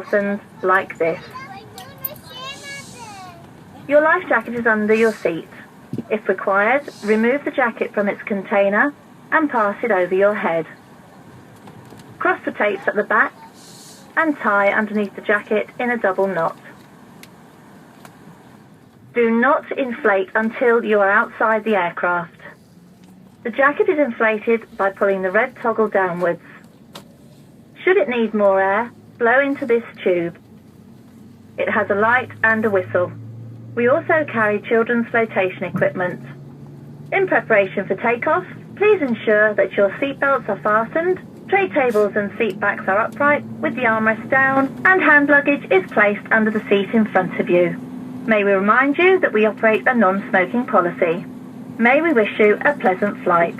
fastened like this. Your life jacket is under your seat. If required, remove the jacket from its container and pass it over your head. Cross the tapes at the back and tie underneath the jacket in a double knot. Do not inflate until you are outside the aircraft. The jacket is inflated by pulling the red toggle downwards. Should it need more air, blow into this tube. It has a light and a whistle. We also carry children's flotation equipment. In preparation for takeoff, please ensure that your seatbelts are fastened, tray tables and seat backs are upright with the armrest down, and hand luggage is placed under the seat in front of you. May we remind you that we operate a non-smoking policy. May we wish you a pleasant flight.